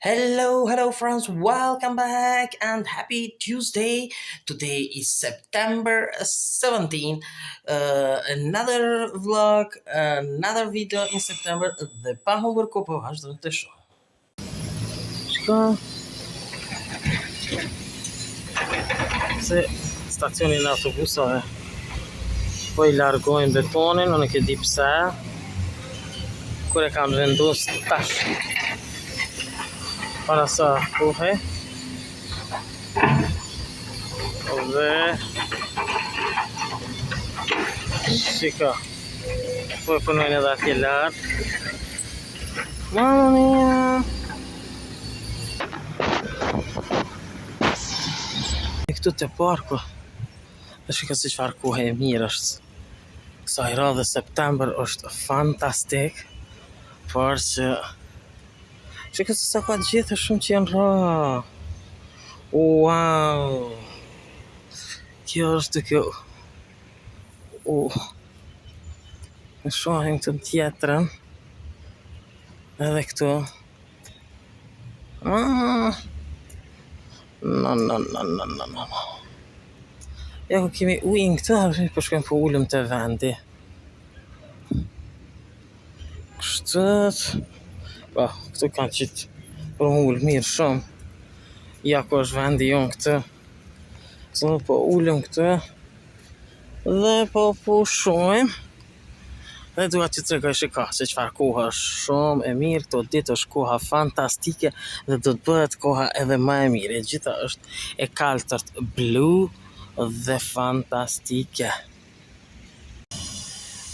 Hello friends, welcome back and happy Tuesday. Today is September 17. Another vlog, another video in September. Dhe pa humbur kohë po vazhdojmë të shoh. Shko. Se stacionin e autobusave po I largojnë betonin, unë e di pse. Kur e kanë vendosur tash para sa kohe dhe shika po e punojnë edhe atje lart. Mamma mia, këtu te parku dhe shika si çfarë kohe e mirë është. Kësaj radhe september është fantastik, por që shika se sa ka gjithë shumë që janë ra. Wow, kjo është kjo. Në shohim të tjetrën edhe këtu. No. Ja ku kemi ujin këtu, po shkojmë po ulëm të vendi. Kështët. Po, këtu kanë qitë për më ullë mirë shumë. Ja ku është vendi jonë këtë. Së po ullëm këtë. Dhe po pushojmë. Dhe duha që të tregoj shika se çfarë koha është shumë e mirë. Këto ditë është koha fantastike dhe do të bëhet koha edhe më e mirë. E gjitha është e kaltërt blu dhe fantastike.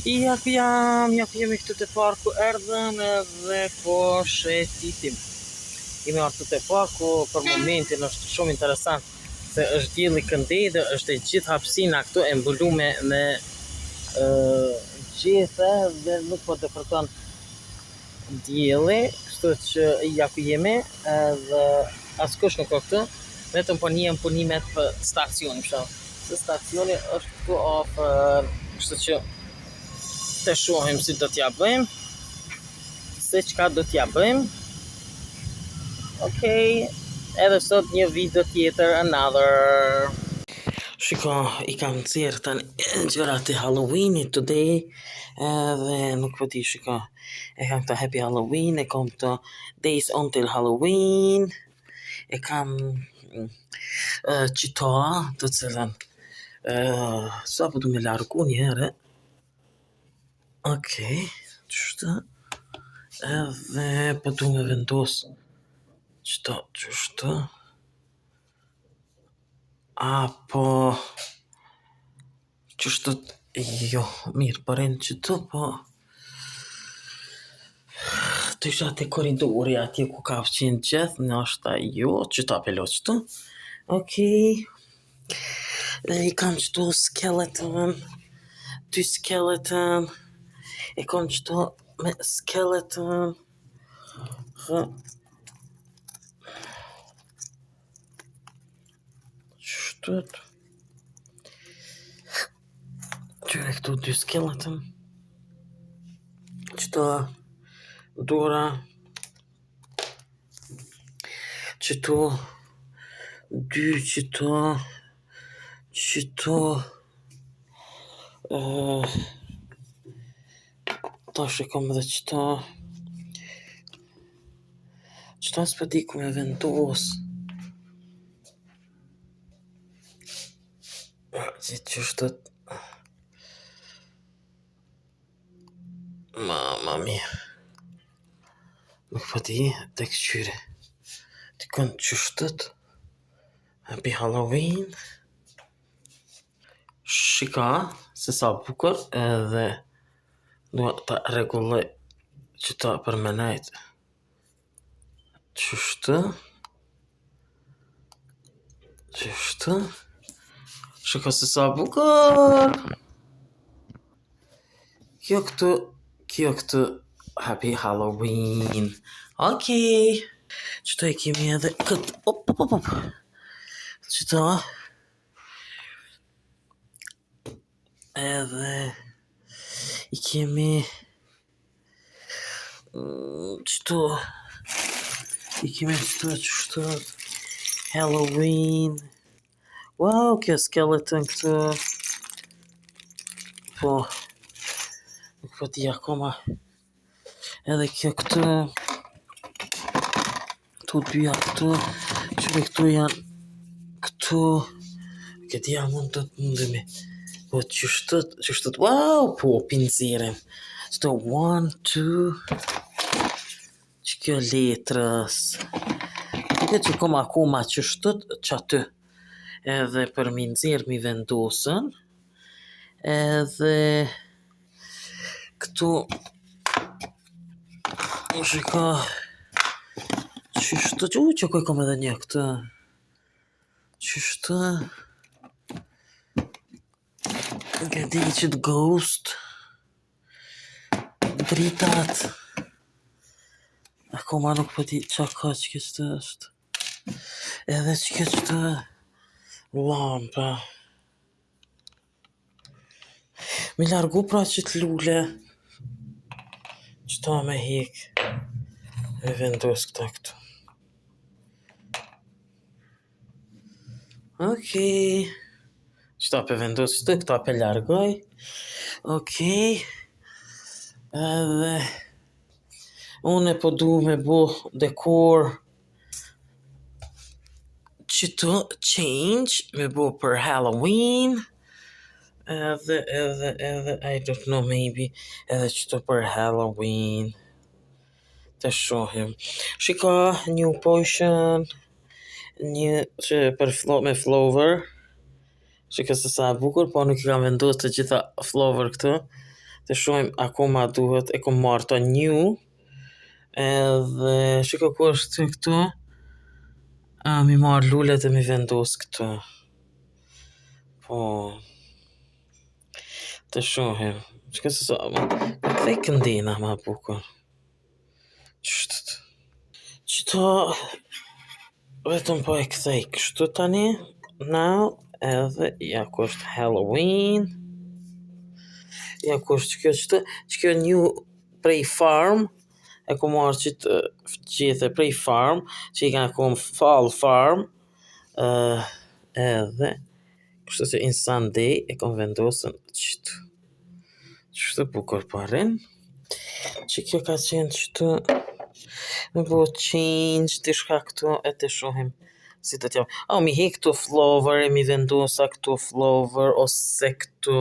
Ja ku jemi këtu te parku erdhëm edhe po shetitim. Jemi ardhur te parku, për momentin është shumë interesant se është dielli këndej dhe është e gjithë hapësina këtu e mbuluar me gjithë dhe nuk po depërton dielli, kështu që ja ku jemi edhe askush nuk ka këtu, vetëm po njihen punimet për stacionin, se stacioni është këtu afër, kështu që të shohim si do t'ja bëjmë, se çka do t'ja bëjmë. Okej, edhe sot një video tjetër, another. Shiko, I kam nxjerr tani gjërat e Halloweenit today, edhe nuk po di, shiko, e kam këto Happy Halloween, e kam këto Days Until Halloween, e kam qito, të cilën sa po du me largu një herë. Okej, qështë, edhe po du me vendos qështë, apo qështë, jo, mirë, përren qëto, po të isha te koridori atje ku ka fqin gjithë, në është jo, qëta pelo qëto, okej, I kam qëto skeleton, dy skeleton, e kam qëto me skeleton, qështët, qëre këto dy skeleton, qëto dora, qëto dy qëto, tash e kam edhe qëta s'pa di ku me vendos. Qështët, mamma mia, nuk pa di, të këqyre, të kënë qështët, Happy Halloween, shika, se sa bukur, edhe duha ta rregulloj qëta për me nejt, qështë, shika se sa bukur, kjo këtu Happy Halloween, okej, qëta I kemi edhe këtë, qëta, edhe I kemi qëto I kemi këtu që shtot Halloween. Wow, kjo skeleton këtu. Po, nuk po di akoma. Edhe kjo këtu. Këtu dyja këtu. Qëre këtu janë këtu. Këtë ja mund të mundemi. Po që shtot, wow, po pinzirem. Sto 1, 2. Që kjo letrës. Duke që kom akoma që shtot që aty. Edhe për mi nxirë mi vendosën. Edhe këtu shiko që shtot, që koj kom edhe një këtë. Që shtot nga di që të ghost dritat akoma nuk po di qa ka që kështë është edhe që kështë lampa mi largu pra që të lule që ta me hek e vendos këta këtu okej Qëta pe vendos të, këta pe largoj. Okej. Edhe une po du me bo dekor që të change, me bo për Halloween. Edhe, I don't know, maybe, edhe që të për Halloween. Të shohim. Shika, new potion, një që për me flower. Shikë se sa bukur, po nuk I kam vendos të gjitha flower këtu. Të shohim akoma duhet e kom marrë të new. Edhe shikë ku është këtu. Mi marrë lullet e mi vendos këtu. Po. Të shohim. Shikë se sa këthej këndina ma bukur. Qështët. Qëta vetëm po e këthej kështu tani. Now. Edhe, ja ku është Halloween. Ja ku është që kjo new prej farm. E ku marrë që të gjithë prej farm. Që I ka kom fall farm. Edhe, kështë që in Sunday e kom vendosën qëtë. Qështë bukur parin. Që kjo ka qenë qëtë. Me bo change të shka këtu e të shohim. Si të tjam. Mi hek këtu flower e mi vendosa këtu flower ose këtu.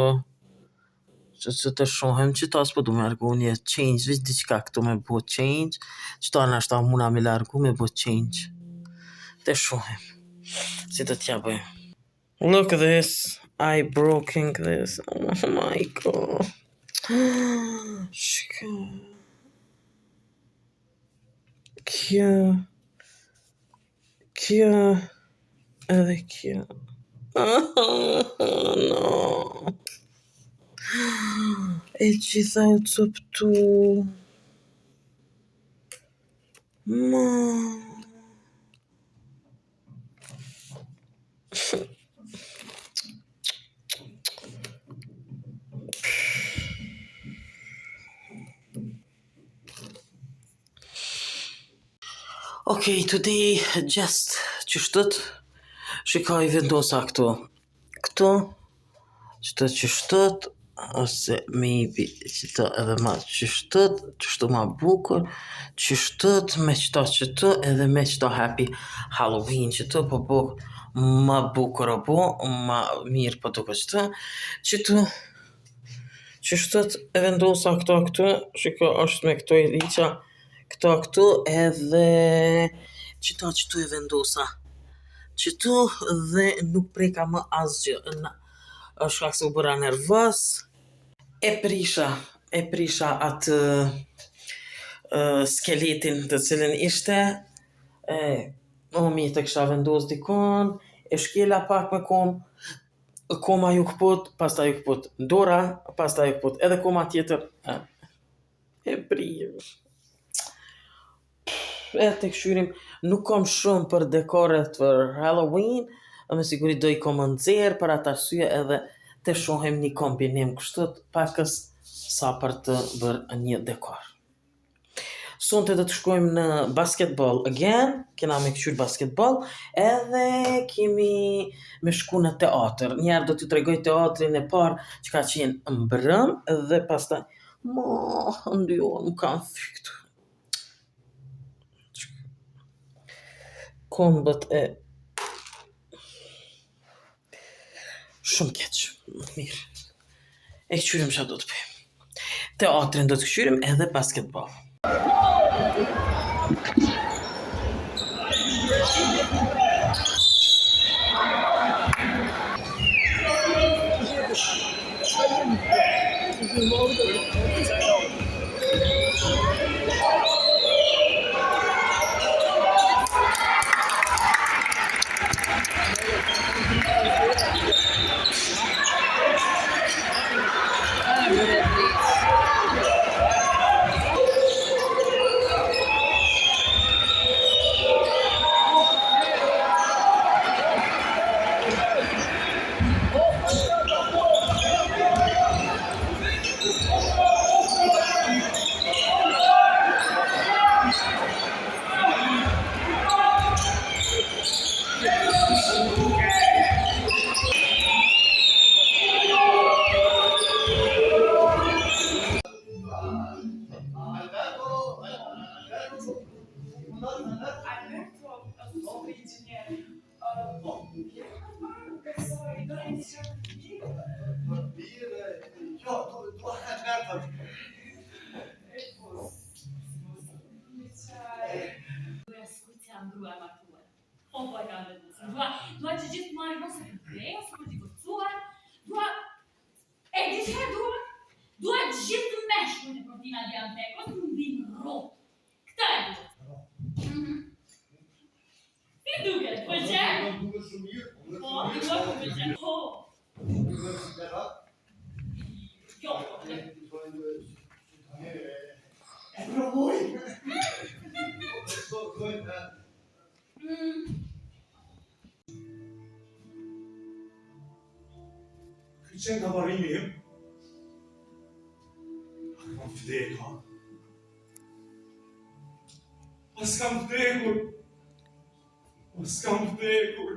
Që të shohem që ta s'po du me largu një change. Vish diqka këtu me bo change. Që ta nashta muna me largu me bo change. Të shohem. Si të tja bëjmë. Look at this. I broken this. Oh my god. Shka. Kjo edhe kjo no e gjitha u coptu ma Okay, today just qështët shikaj vendosa këtu qështët ose maybe qëta edhe ma qështu ma bukur qështët me qëta edhe me qëta happy Halloween qëtu po bo ma bukur o bo ma mirë po duke qëtu qështët e vendosa këtu shikaj është me këtu I liqa këtu edhe qëtu e vendosa qëtu dhe nuk preka më asgjë është kak se u bëra nervos e prisha atë skeletin të cilin ishte mi të kisha vendos dikon e shkela pak me koma ju këput pasta ju këput dora pasta ju këput edhe koma tjetër e prish e të këshyrim nuk kom shumë për dekoret për Halloween me siguri do I kom nëzirë për atë arsye edhe të shohem një kombinim kështu pakës sa për të bërë një dekor Sonte do të shkojmë në basketball again, kena me këqyr basketball, edhe kemi me shku në teatr. Njerë do t'ju tregoj teatrin e parë që ka qenë mbrëm, dhe pastaj, ndjon, më kanë thykt. Kombët e... Shumë keq, mirë. E këqyrim që do të bëjmë. Teatrin do të këqyrim edhe basketball. Dua që gjithë marrë nëse të kreja, së për t'i vërcuar, e di që dua gjithë të meshku në protina di antekos, të më vinë ro. Këta e duhet. Si duket, pëlqen? Duket shumë mirë. Po, duket pëlqen. Po. Jo, E provoj. Qenë ka varimi im, a kam vdeka. A s'kam vdekur. A s'kam vdekur.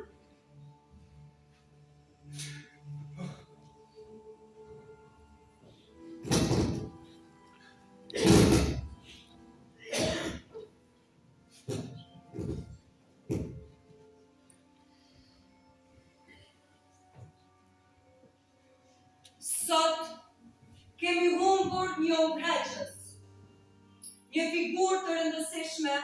Sot kemi humbur një udhëheqës, një figurë të rëndësishme.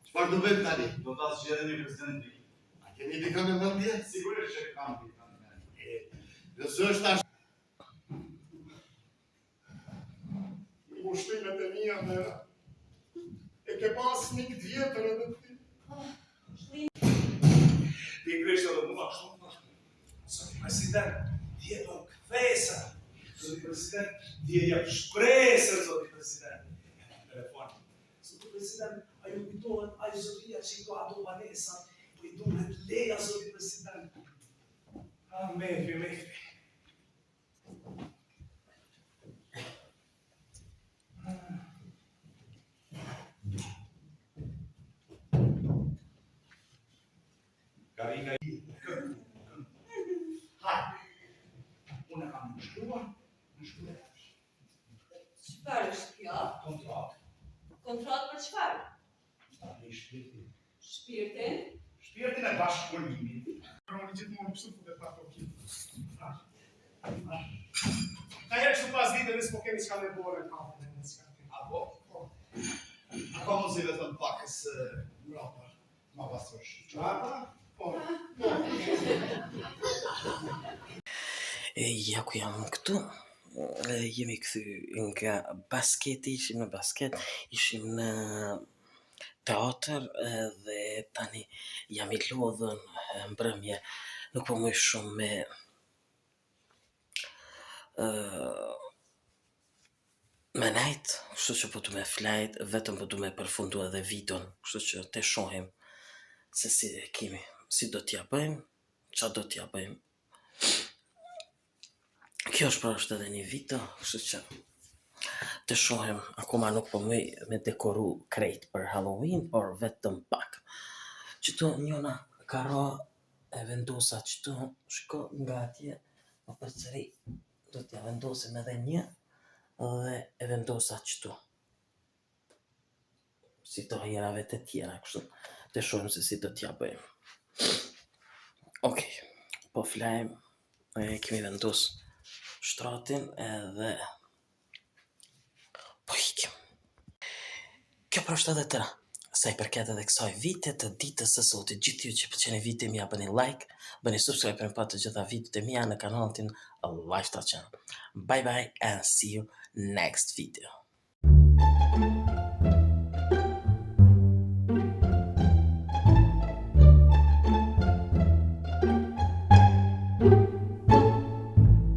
Çfarë do bëjmë tani? Do ta zgjedhni presidentin. A keni dikën në mendje? Sigurisht që kam dikën në mendje. Nëse është tash ushtrimet e mia mëra. E ke pas një këtë vjetër edhe ti. Pikërisht edhe mua shumë. Zoti president, ti e do kthesa. Zoti president, ti e jap shpresën, zoti president. Telefon. Zoti president, ai u kujtohet ai zotia që do ato banesa, po i duhet leja zoti president. Mefi. Karina unë kam në shkruar. Çfarë është kjo? Kontratë. Kontratë për çfarë? Tani shpirtin. Shpirtin? Shpirtin e bashkëpunimit. Unë gjithmonë pse futet pa toki. Ka herë që pas ditën s'po kemi çka me bore kafën e s'ka. Apo? Po. Ako mos i vetëm pakës mbrapa. Ma pasosh. Çfarë? Po. Ja ku jam këtu, jemi këthy nga basketi, ishim në basket, ishim në teatr, dhe tani jam I lodhën mbrëmje, nuk po mëj shumë me me najt, kështu që po të me flajt, vetëm po të me përfundu edhe videon, kështu që te shohim se si kemi, si do t'ja bëjmë, qa do t'ja bëjmë. Kjo është pra është edhe një video, kështu që të shohim, akoma nuk po me dekoru krejt për Halloween, por vetëm pak. Qëtu njona ka ra e vendosa qëtu, shko nga atje, po përsëri do t'ja vendosim edhe një, dhe e vendosa qëtu. Si to herave të tjera, kështu, të shohim se si do t'ja bëjmë. Okej, po flajmë, kemi vendos shtratin edhe po ikim. Kjo për është edhe tëra. Sa i përket edhe kësaj vite të ditës së sotit, gjithë ju që pëlqeni video mia bëni like, bëni subscribe për pa të gjitha videot e mia në kanalin Lifestyle Channel. Bye bye and see you next video.